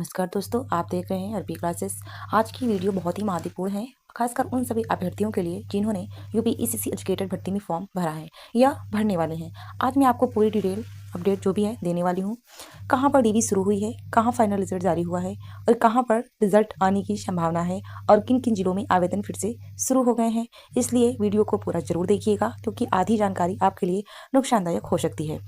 नमस्कार दोस्तों, आप देख रहे हैं अरबी क्लासेस। आज की वीडियो बहुत ही महत्वपूर्ण है, खासकर उन सभी अभ्यर्थियों के लिए जिन्होंने यूपीएससी एजुकेटर भर्ती में फॉर्म भरा है या भरने वाले हैं। आज मैं आपको पूरी डिटेल अपडेट जो भी है देने वाली हूँ। कहाँ पर डीवी शुरू हुई है, कहाँ फाइनल रिजल्ट जारी हुआ है और कहाँ पर रिजल्ट आने की संभावना है और किन किन जिलों में आवेदन फिर से शुरू हो गए हैं। इसलिए वीडियो को पूरा जरूर देखिएगा, क्योंकि आधी जानकारी आपके लिए नुकसानदायक हो सकती है।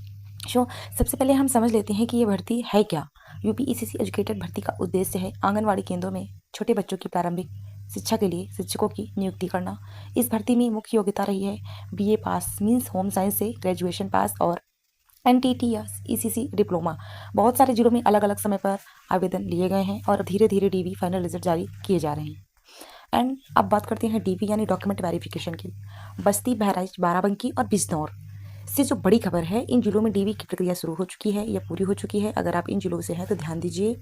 सबसे पहले हम समझ लेते हैं कि ये भर्ती है क्या। यूपीएससी एजुकेटर भर्ती का उद्देश्य है आंगनवाड़ी केंद्रों में छोटे बच्चों की प्रारंभिक शिक्षा के लिए शिक्षकों की नियुक्ति करना। इस भर्ती में मुख्य योग्यता रही है बीए पास मीन्स होम साइंस से ग्रेजुएशन पास और एनटीटी या ईसीसी डिप्लोमा। बहुत सारे जिलों में अलग अलग समय पर आवेदन लिए गए हैं और धीरे धीरे डीवी फाइनल रिजल्ट जारी किए जा रहे हैं। एंड अब बात करते हैं डीवी यानी डॉक्यूमेंट वेरिफिकेशन की। बस्ती, बहराइच, बाराबंकी और बिजनौर से जो बड़ी खबर है, इन जिलों में डीवी की प्रक्रिया शुरू हो चुकी है या पूरी हो चुकी है। अगर आप इन जिलों से हैं तो ध्यान दीजिए,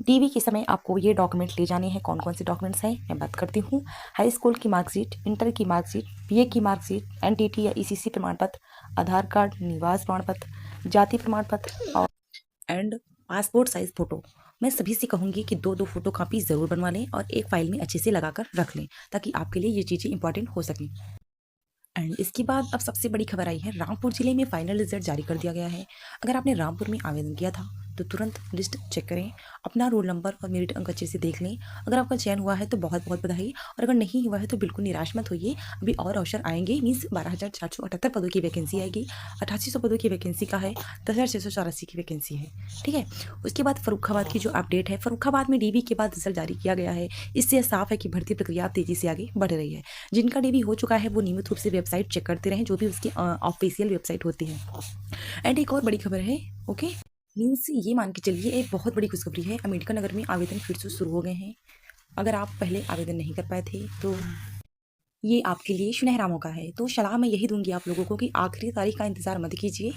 डीवी के समय आपको ये डॉक्यूमेंट ले जाने हैं। कौन कौन से डॉक्यूमेंट्स हैं मैं बात करती हूँ। हाई स्कूल की मार्कशीट, इंटर की मार्कशीट, बीए की मार्कशीट, एनटीटी या ईसीसी प्रमाण पत्र, आधार कार्ड, निवास प्रमाण पत्र, जाति प्रमाण पत्र और एंड पासपोर्ट साइज फोटो। मैं सभी से कहूँगी कि दो फोटो कापी ज़रूर बनवा लें और एक फाइल में अच्छे से लगाकर रख लें, ताकि आपके लिए ये चीज़ें इंपॉर्टेंट हो सकें। एंड इसके बाद अब सबसे बड़ी खबर आई है, रामपुर जिले में फाइनल रिजल्ट जारी कर दिया गया है। अगर आपने रामपुर में आवेदन किया था तो तुरंत लिस्ट चेक करें, अपना रोल नंबर और मेरिट अंक अच्छे से देख लें। अगर आपका चयन हुआ है तो बहुत बहुत बधाई, और अगर नहीं हुआ है तो बिल्कुल निराश मत होइए। अभी और अवसर आएंगे। मीन्स 12,478 पदों की वैकेंसी आएगी, 8800 पदों की वैकेंसी का है, 10,684 की वैकेंसी है। ठीक है। उसके बाद फर्रुखाबाद की जो अपडेट है, फर्रुखाबाद में डीवी के बाद रिजल्ट जारी किया गया है। इससे साफ है कि भर्ती प्रक्रिया तेजी से आगे बढ़ रही है। जिनका डीवी हो चुका है वो नियमित रूप से वेबसाइट चेक करते रहें, जो भी उसकी ऑफिशियल वेबसाइट होती है। एंड एक और बड़ी खबर है, ओके, मीन्स ये मान के चलिए एक बहुत बड़ी खुशखबरी है, अम्बेडकर नगर में आवेदन फिर से शुरू हो गए हैं। अगर आप पहले आवेदन नहीं कर पाए थे तो ये आपके लिए सुनहरा मौका है। तो सलाह मैं यही दूंगी आप लोगों को कि आखिरी तारीख का इंतजार मत कीजिए।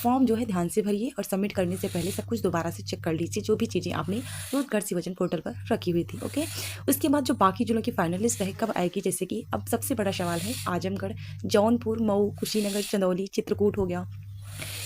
फॉर्म जो है ध्यान से भरिए और सबमिट करने से पहले सब कुछ दोबारा से चेक कर लीजिए, जो भी चीज़ें आपने रोजगार सिवजन पोर्टल पर रखी हुई थी। ओके। उसके बाद जो बाकी जिलों की फाइनल लिस्ट है कब आएगी, जैसे कि अब सबसे बड़ा सवाल है आजमगढ़, जौनपुर, मऊ, कुशीनगर, चंदौली, चित्रकूट हो गया,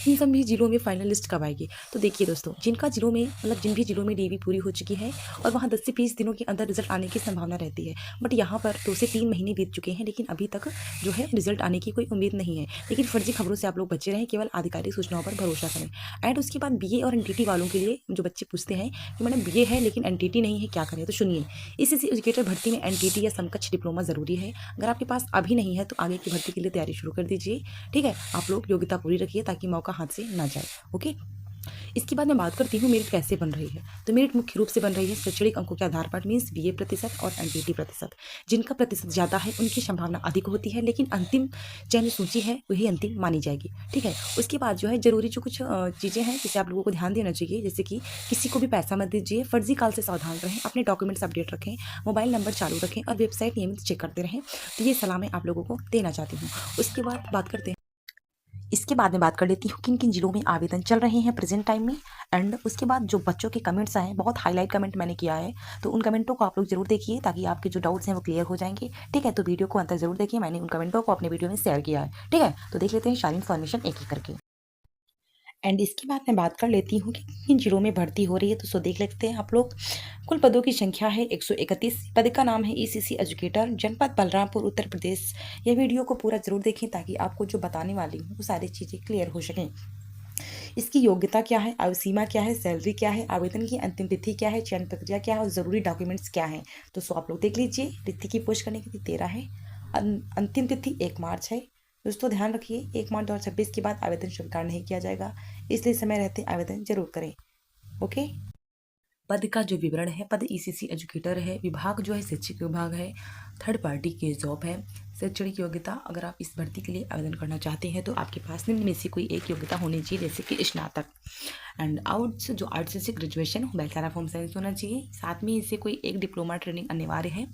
इन सभी जिलों में फाइनल लिस्ट कब आएगी। तो देखिए दोस्तों, जिनका जिलों में मतलब जिन भी जिलों में डीवी पूरी हो चुकी है और वहाँ 10 से 20 दिनों के अंदर रिजल्ट आने की संभावना रहती है, बट यहाँ पर 2 से 3 महीने बीत चुके हैं, लेकिन अभी तक जो है रिजल्ट आने की कोई उम्मीद नहीं है। लेकिन फर्जी खबरों से आप लोग बचे रहें, केवल आधिकारिक सूचनाओं पर भरोसा करें। एंड उसके बाद बीए और एनटीटी वालों के लिए जो बच्चे पूछते हैं कि मैडम बीए है लेकिन एनटीटी नहीं है, क्या करें, तो सुनिए, इसी एजुकेटर भर्ती में एनटीटी या समकक्ष डिप्लोमा जरूरी है। अगर आपके पास अभी नहीं है तो आगे की भर्ती के लिए तैयारी शुरू कर दीजिए। ठीक है, आप लोग योग्यता पूरी रखिए ताकि मौका हाथ से ना जाए। ओके। इसके बाद मैं बात करती हूँ मेरिट कैसे बन रही है। तो मेरिट मुख्य रूप से बन रही है शैक्षणिक अंकों के आधार पर, मीन्स बीए प्रतिशत और एनटीटी प्रतिशत। जिनका प्रतिशत ज़्यादा है उनकी संभावना अधिक होती है, लेकिन अंतिम चयन सूची है वही अंतिम मानी जाएगी। ठीक है। उसके बाद जो है जरूरी जो कुछ चीज़ें हैं जिसे आप लोगों को ध्यान देना चाहिए, जैसे कि किसी को भी पैसा मत दीजिए, फर्जी कॉल से सावधान रहें, अपने डॉक्यूमेंट्स अपडेट रखें, मोबाइल नंबर चालू रखें और वेबसाइट नियमित चेक करते रहें। तो ये सलाह मैं आप लोगों को देना चाहती हूँ। उसके बाद बात करते हैं, इसके बाद में बात कर लेती हूँ किन किन जिलों में आवेदन चल रहे हैं प्रेजेंट टाइम में। एंड उसके बाद जो बच्चों के कमेंट्स आए हैं, बहुत हाईलाइट कमेंट मैंने किया है, तो उन कमेंटों को आप लोग जरूर देखिए ताकि आपके जो डाउट्स हैं वो क्लियर हो जाएंगे। ठीक है, तो वीडियो को अंत तक जरूर देखिए, मैंने उन कमेंटों को अपने वीडियो में शेयर किया है। ठीक है, तो देख लेते हैं सारी इन्फॉर्मेशन एक एक करके। एंड इसके बाद मैं बात कर लेती हूँ कि किन जिलों में भर्ती हो रही है, तो सो देख लेते हैं आप लोग। कुल पदों की संख्या है 131। पद का नाम है ईसीसी एजुकेटर, जनपद बलरामपुर, उत्तर प्रदेश। यह वीडियो को पूरा जरूर देखें ताकि आपको जो बताने वाली हूँ वो सारी चीज़ें क्लियर हो सकें। इसकी योग्यता क्या है, आयु सीमा क्या है, सैलरी क्या है, आवेदन की अंतिम तिथि क्या है, चयन प्रक्रिया क्या है और ज़रूरी डॉक्यूमेंट्स क्या हैं। तो सो आप लोग देख लीजिए। तिथि की पोस्ट करने की तिथि 13 है, अंतिम तिथि 1 मार्च है। दोस्तों ध्यान रखिए, 1 मार्च 2026 के बाद आवेदन स्वीकार नहीं किया जाएगा, इसलिए समय रहते आवेदन जरूर करें। ओके। पद का जो विवरण है, पद ईसीसी एजुकेटर है, विभाग जो है शिक्षक विभाग है, थर्ड पार्टी के जॉब है। शैक्षणिक योग्यता, अगर आप इस भर्ती के लिए आवेदन करना चाहते हैं तो आपके पास निम्न में से कोई एक योग्यता होनी चाहिए, जैसे कि स्नातक। एंड आर्ट्स से graduation, bachelor of home science होना चाहिए। साथ में इससे कोई एक डिप्लोमा ट्रेनिंग अनिवार्य है।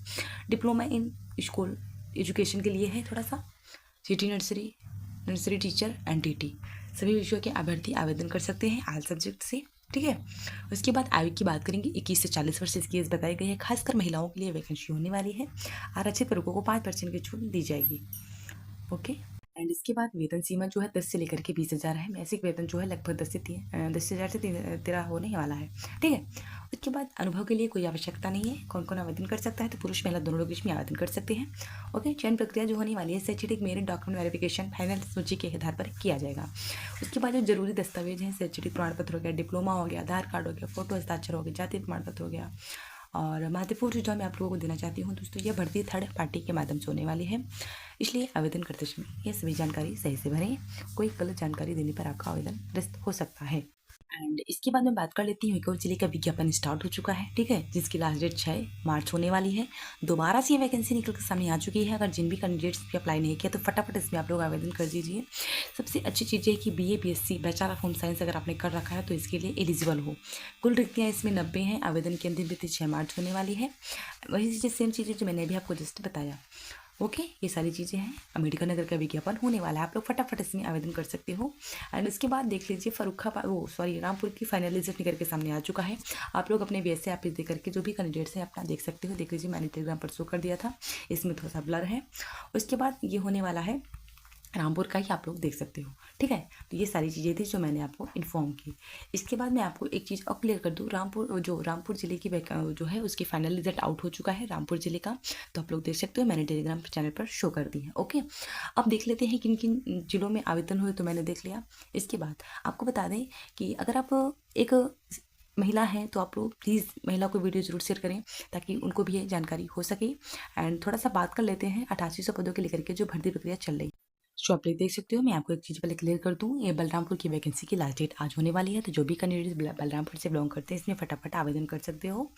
डिप्लोमा इन स्कूल एजुकेशन के लिए है थोड़ा सा, city nursery, nursery teacher, NTT, सभी विषयों के अभ्यर्थी आवेदन कर सकते हैं ऑल सब्जेक्ट से। ठीक है। उसके बाद आयु की बात करेंगे, 21 से 40 वर्ष इसकी एज बताई गई है। खासकर महिलाओं के लिए वैकेंसी होने वाली है। आरक्षित वर्गों को 5% की छूट दी जाएगी। ओके। एंड इसके बाद वेतन सीमा जो है 10 से लेकर के 20,000 है। मैसिक वेतन जो है लगभग 10,000 से 13 होने वाला है, ठीक है। उसके बाद अनुभव के लिए कोई आवश्यकता नहीं है। कौन कौन आवेदन कर सकता है? तो पुरुष महिला दोनों लोग इसमें आवेदन कर सकते हैं। ओके, चयन प्रक्रिया जो होने वाली है शैक्षणिक मेरिट डॉक्यूमेंट वेरिफिकेशन फाइनल सूची के आधार पर किया जाएगा। उसके बाद जो जरूरी दस्तावेज हैं, शैक्षणिक प्रमाण पत्र हो गया, डिप्लोमा हो गया, आधार कार्ड हो गया, फोटो हस्ताक्षर हो गया, जाति प्रमाण पत्र हो गया। और महत्वपूर्ण सुझाव मैं आप लोगों को देना चाहती हूँ दोस्तों, यह भर्ती थर्ड पार्टी के माध्यम से होने वाली है, इसलिए आवेदन करते समय यह सभी जानकारी सही से भरें। कोई गलत जानकारी देने पर आपका आवेदन रद्द हो सकता है। एंड इसके बाद मैं बात कर लेती हूँ, एक और जिले का विज्ञापन स्टार्ट हो चुका है, ठीक है, जिसकी लास्ट डेट 6 मार्च होने वाली है। दोबारा से ये वैकेंसी निकल कर सामने आ चुकी है। अगर जिन भी कैंडिडेट्स भी अप्लाई नहीं किया तो फटाफट इसमें आप लोग आवेदन कर दीजिए। सबसे अच्छी चीज़ है कि BA BSc bachelor of home science अगर आपने कर रखा है तो इसके लिए एलिजिबल हो। कुल रिक्तियाँ इसमें 90 हैं। आवेदन की अंतिम तिथि 6 मार्च होने वाली है। वही चीज़ें सेम चीज़ें जो मैंने अभी आपको जस्ट बताया। ओके, ये सारी चीज़ें हैं। अम्बेडकर नगर का विज्ञापन होने वाला है, आप लोग फटाफट इसमें आवेदन कर सकते हो। एंड उसके बाद देख लीजिए रामपुर की फाइनल रिजल्ट निकल के सामने आ चुका है। आप लोग अपने वैसे ऐप दे करके जो भी कैंडिडेट्स हैं अपना देख सकते हो। देख लीजिए, मैंने टेलीग्राम पर शो कर दिया था, इसमें थोड़ा सा ब्लर है। उसके बाद ये होने वाला है रामपुर का ही, आप लोग देख सकते हो, ठीक है। तो ये सारी चीज़ें थी जो मैंने आपको इन्फॉर्म की। इसके बाद मैं आपको एक चीज़ और क्लियर कर दूँ, रामपुर ज़िले की जो है उसकी फाइनल रिजल्ट आउट हो चुका है रामपुर ज़िले का, तो आप लोग देख सकते हो, मैंने टेलीग्राम चैनल पर शो कर दी है। ओके, अब देख लेते हैं किन किन जिलों में आवेदन हुए, तो मैंने देख लिया। इसके बाद आपको बता दें कि अगर आप एक महिला हैं तो आप लोग प्लीज़ महिला को वीडियो जरूर शेयर करें ताकि उनको भी ये जानकारी हो सके। एंड थोड़ा सा बात कर लेते हैं 8800 पदों के लेकर के जो भर्ती प्रक्रिया चल रही है। सो आप लोग देख सकते हो, मैं आपको एक चीज़ पहले क्लियर कर दूँ, ये बलरामपुर की वैकेंसी की लास्ट डेट आज होने वाली है, तो जो भी कैंडिडेट बलरामपुर से बिलोंग करते हैं इसमें फटाफट आवेदन कर सकते हो।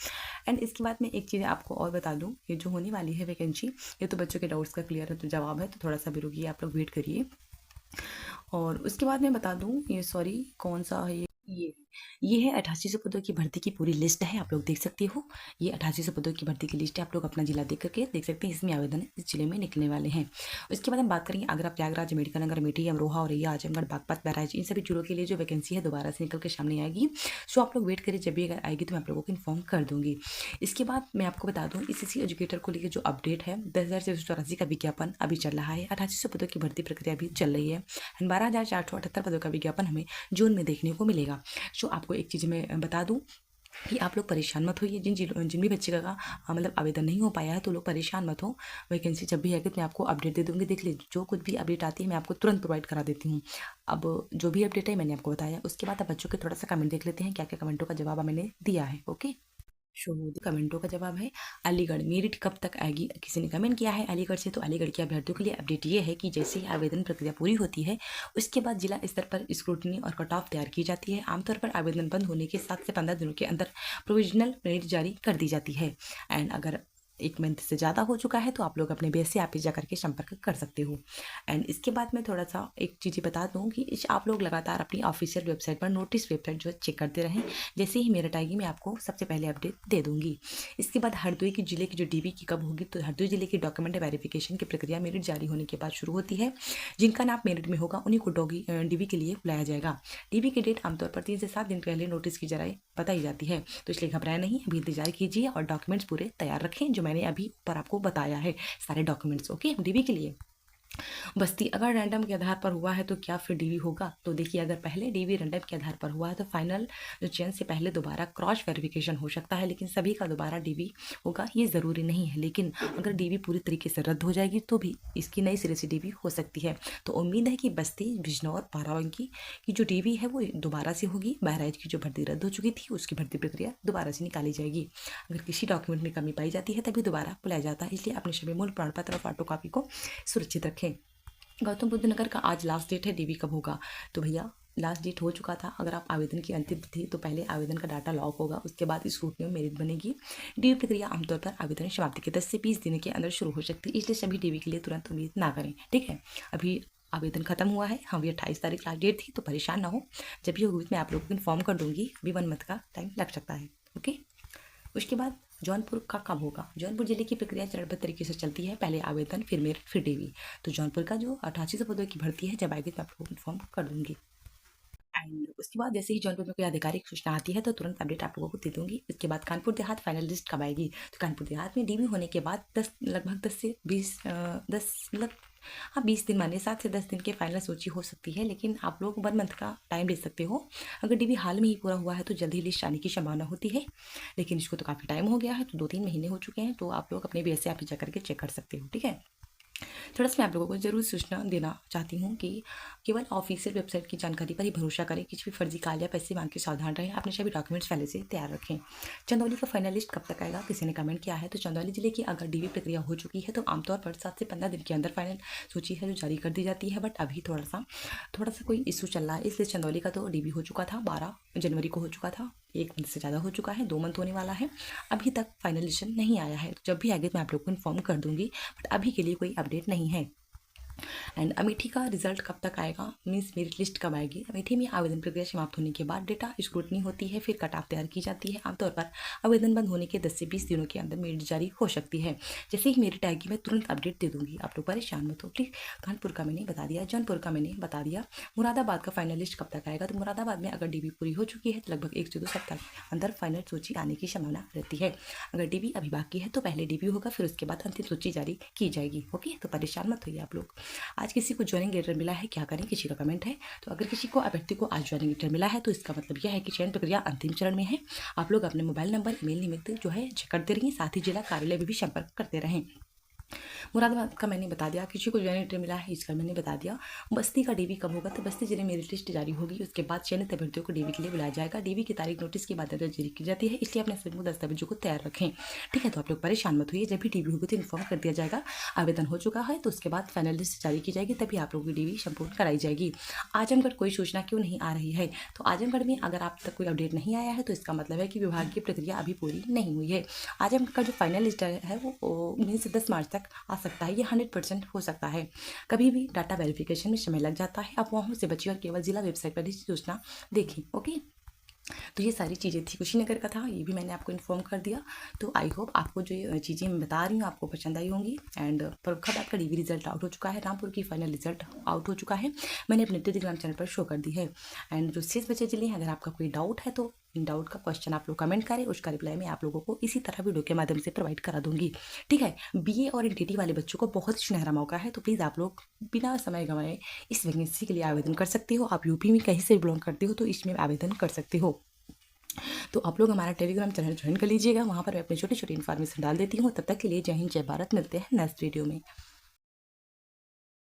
एंड इसके बाद मैं एक चीज़ आपको और बता दूँ, ये जो होने वाली है वैकेंसी, ये तो बच्चों के डाउट्स का क्लियर है तो जवाब है, तो थोड़ा सा भी रुकिए, आप लोग वेट करिए। और उसके बाद मैं बता दूँ, ये सॉरी कौन सा है, ये है 8800 पदों की भर्ती की पूरी लिस्ट है, आप लोग देख सकते हो। ये 8800 पदों की भर्ती की लिस्ट है, आप लोग अपना जिला देख करके देख सकते हैं, इसमें आवेदन इस जिले में निकलने वाले हैं। उसके बाद हम बात करेंगे आगरा, प्रयागराज, अम्बेडकर नगर, अमेठी, अमरोहा, औरैया, आजमगढ़, बागपत, बहराइच, इन सभी जिलों के लिए जो वैकेंसी है दोबारा से निकल के सामने आएगी। सो आप लोग वेट करिए, जब भी अगर आएगी तो मैं आप लोगों को इन्फॉर्म कर दूंगी। इसके बाद मैं आपको बता दूँ, इसी एजुकेटर को लेकर जो अपडेट है, 10,684 का विज्ञापन अभी चल रहा है, 8800 पदों की भर्ती प्रक्रिया भी चल रही है, 12,478 पदों का विज्ञापन हमें जून में देखने को मिलेगा। सो आपको एक चीज़ मैं बता दूं कि आप लोग परेशान मत होइए, जिन भी बच्चे का मतलब आवेदन नहीं हो पाया है तो लोग परेशान मत हो। वैकेंसी जब भी आएगी तो मैं आपको अपडेट दे दूंगी। देख लीजिए, जो कुछ भी अपडेट आती है मैं आपको तुरंत प्रोवाइड करा देती हूँ। अब जो भी अपडेट है मैंने आपको बताया। उसके बाद अब बच्चों के थोड़ा सा कमेंट देख लेते हैं, क्या क्या कमेंटों का जवाब मैंने दिया है। ओके, शोध कमेंटों का जवाब है, अलीगढ़ मेरिट कब तक आएगी, किसी ने कमेंट किया है अलीगढ़ से। तो अलीगढ़ के अभ्यर्थियों के लिए अपडेट ये है कि जैसे ही आवेदन प्रक्रिया पूरी होती है उसके बाद जिला स्तर पर स्क्रूटनी और कट ऑफ तैयार की जाती है। आमतौर पर आवेदन बंद होने के 7 से 15 दिनों के अंदर प्रोविजनल मेरिट जारी कर दी जाती है। एंड अगर 1 मंथ से ज़्यादा हो चुका है तो आप लोग अपने बेस से आप जा करके संपर्क कर सकते हो। एंड इसके बाद मैं थोड़ा सा एक चीज़ बता दूँ कि आप लोग लगातार अपनी ऑफिशियल वेबसाइट पर नोटिस वेबसाइट जो है चेक करते रहें। जैसे ही मेरिट आएगी मैं आपको सबसे पहले अपडेट दे दूँगी। इसके बाद हरदोई की जिले की जो DB की कब होगी, तो हरदोई जिले की डॉक्यूमेंट वेरिफिकेशन की प्रक्रिया मेरिट जारी होने के बाद शुरू होती है। जिनका नाम मेरिट में होगा उन्हीं को DB के लिए बुलाया जाएगा। DB की डेट आमतौर पर 3 से 7 दिन पहले नोटिस की जराए बताई जाती है, तो इसलिए घबराए नहीं, अभी इंतजार कीजिए और डॉक्यूमेंट्स पूरे तैयार रखें जो मैंने अभी ऊपर आपको बताया है, सारे डॉक्यूमेंट्स। ओके, DB के लिए बस्ती अगर रैंडम के आधार पर हुआ है तो क्या फिर DB होगा? तो देखिए, अगर पहले DB रैंडम के आधार पर हुआ है तो फाइनल जो चयन से पहले दोबारा क्रॉस वेरिफिकेशन हो सकता है, लेकिन सभी का दोबारा DB होगा ये ज़रूरी नहीं है। लेकिन अगर DB पूरी तरीके से रद्द हो जाएगी तो भी इसकी नई सिरे से DB हो सकती है। तो उम्मीद है कि बस्ती, बिजनौर, बाराबंकी की जो DB है वो दोबारा से होगी। बहराइच की जो भर्ती रद्द हो चुकी थी उसकी भर्ती प्रक्रिया दोबारा से निकाली जाएगी। अगर किसी डॉक्यूमेंट में कमी पाई जाती है तभी दोबारा बुलाया जाता है, इसलिए अपने सभी मूल प्रमाण पत्र और फोटो कॉपी को सुरक्षित रखें। गौतम बुद्ध नगर का आज लास्ट डेट है, DB कब होगा? तो भैया लास्ट डेट हो चुका था। अगर आप आवेदन की अंतिम तिथि, तो पहले आवेदन का डाटा लॉक होगा, उसके बाद इस रूट में मेरिट बनेगी। DB प्रक्रिया आमतौर पर आवेदन समाप्ति के 10 से 20 दिन के अंदर शुरू हो सकती है, इसलिए सभी DB के लिए तुरंत उम्मीद ना करें, ठीक है। अभी आवेदन खत्म हुआ है, हाँ, भी 28 तारीख लास्ट डेट थी, तो परेशान ना हो। जब भी होगी मैं आप लोगों को इन्फॉर्म कर दूंगी, अभी 1 मंथ का टाइम लग सकता है। ओके, उसके बाद जौनपुर का कब होगा? जौनपुर जिले की प्रक्रिया चरणबद्ध तरीके से चलती है, पहले आवेदन फिर मेरिट फिर DB। तो जौनपुर का जो 8800 पदों की भर्ती है जब आएगी तो आपको इन्फॉर्म कर दूंगी। एंड उसके बाद जैसे ही जौनपुर में कोई आधिकारिक सूचना आती है तो तुरंत अपडेट आप लोगों को दे दूंगी। उसके बाद कानपुर देहात फाइनल लिस्ट कब आएगी? तो कानपुर देहात में DB होने के बाद लगभग 10 से 20 10 मतलब हाँ, 20 दिन मानिए 7 से 10 दिन के फाइनल सूची हो सकती है, लेकिन आप लोग 1 मंथ का टाइम ले सकते हो। अगर डीबी हाल में ही पूरा हुआ है तो जल्द ही लिस्ट आने की संभावना होती है, लेकिन इसको तो काफ़ी टाइम हो गया है, तो 2-3 महीने हो चुके हैं, तो आप लोग अपने बीएसए ऑफिस जा करके चेक कर सकते हो, ठीक है। थोड़ा सा मैं आप लोगों को ज़रूर सूचना देना चाहती हूँ कि केवल ऑफिशियल वेबसाइट की जानकारी पर ही भरोसा करें, किसी भी फर्जी कॉल या पैसे मांग के सावधान रहें, अपने सभी डॉक्यूमेंट्स पहले से तैयार रखें। चंदौली का फाइनल लिस्ट कब तक आएगा, किसी ने कमेंट किया है, तो चंदौली जिले की अगर डीवी प्रक्रिया हो चुकी है तो आमतौर पर 7 से 15 दिन के अंदर फाइनल सूची है जो जारी कर दी जाती है, बट अभी थोड़ा सा कोई इशू चल रहा है, इसलिए चंदौली का तो डीवी हो चुका था, 12 जनवरी को हो चुका था, 1 मंथ से ज़्यादा हो चुका है, 2 मंथ होने वाला है, अभी तक फाइनलाइजेशन नहीं आया है। तो जब भी आएगा मैं आप लोग को इन्फॉर्म कर दूंगी, बट अभी के लिए कोई अपडेट नहीं है। एंड अमेठी का रिजल्ट कब तक आएगा, मीन्स मेरिट लिस्ट कब आएगी। अमेठी में आवेदन प्रक्रिया समाप्त होने के बाद डेटा स्क्रूटनी होती है, फिर कट ऑफ तैयार की जाती है। आमतौर पर आवेदन बंद होने के 10 से 20 दिनों के अंदर मेरिट जारी हो सकती है। जैसे ही मेरिट आएगी मैं तुरंत अपडेट दे दूंगी, आप लोग परेशान मत हो, ठीक। कानपुर का मैंने बता दिया, जौनपुर का मैंने बता दिया, मुरादाबाद का फाइनल लिस्ट कब तक आएगा। तो मुरादाबाद में अगर डीबी पूरी हो चुकी है तो लगभग 1 से 2 सप्ताह के अंदर फाइनल सूची आने की संभावना रहती है। अगर डीबी अभी बाकी है तो पहले डीबी होगा, फिर उसके बाद अंतिम सूची जारी की जाएगी। ओके, तो परेशान मत होइए आप लोग। आज किसी को ज्वाइनिंग लेटर मिला है, क्या करें, किसी का कमेंट है। तो अगर किसी को अभ्यर्थी को आज ज्वाइनिंग लेटर मिला है तो इसका मतलब यह है कि चयन प्रक्रिया अंतिम चरण में है। आप लोग अपने मोबाइल नंबर, ईमेल निमित्त जो है चेक करते रहिए, साथ ही जिला कार्यालय में भी संपर्क करते रहें। मुरादाबाद का मैंने बता दिया, किसी को ज्वाइनिंग लेटर मिला है इसका मैंने बता दिया। बस्ती का डीवी कब होगा, तो बस्ती जिले में मेरिट लिस्ट जारी होगी, उसके बाद चयनित अभ्यर्थियों को डीवी के लिए बुलाया जाएगा। डीवी की तारीख नोटिस के बाद जारी की जाती है, इसलिए अपने सभी दस्तावेजों को तैयार रखें, ठीक है। तो आप लोग परेशान मत होइए, जब भी डीवी होगी तो इन्फॉर्म कर दिया जाएगा। आवेदन हो चुका है तो उसके बाद फाइनल लिस्ट जारी की जाएगी, तभी आप लोगों की डीवी संपूर्ण कराई जाएगी। आजमगढ़ कोई सूचना क्यों नहीं आ रही है, तो आजमगढ़ में अगर आप तक कोई अपडेट नहीं आया है तो इसका मतलब है कि विभाग की प्रक्रिया अभी पूरी नहीं हुई है। आजमगढ़ का जो फाइनल लिस्ट है वो 19 से 10 मार्च तक आ सकता है, ये 100% हो सकता है। कभी भी डाटा वेरिफिकेशन में समय लग जाता है, अफवाहों से बचिए और केवल जिला वेबसाइट पर ही सूचना देखें। ओके, तो ये सारी चीज़ें थी कुशीनगर का था, ये भी मैंने आपको इन्फॉर्म कर दिया। तो आई होप आपको जो चीज़ें मैं बता रही हूँ आपको पसंद आई होंगी। एंड फर्रुखाबाद का डीवी रिजल्ट आउट हो चुका है, रामपुर की फाइनल रिजल्ट आउट हो चुका है, मैंने अपने टेलीग्राम चैनल पर शो कर दी है। एंड जो शेष बचे जिले हैं, अगर आपका कोई डाउट है तो इन डाउट का क्वेश्चन आप लोग कमेंट करें, उसका रिप्लाई मैं आप लोगों को इसी तरह वीडियो के माध्यम से प्रोवाइड करा दूंगी, ठीक है। बीए और एनटीटी वाले बच्चों को बहुत ही सुनहरा मौका है, तो प्लीज़ आप लोग बिना समय गंवाए इस वैकेंसी के लिए आवेदन कर सकते हो। आप यूपी में कहीं से बिलोंग करते हो तो इसमें आवेदन कर सकते हो। तो आप लोग हमारा टेलीग्राम चैनल ज्वाइन कर लीजिएगा, वहाँ पर मैं अपनी छोटी छोटी इन्फॉर्मेशन डाल देती हूँ। तब तक के लिए जय हिंद, जय भारत, मिलते हैं नेक्स्ट वीडियो में।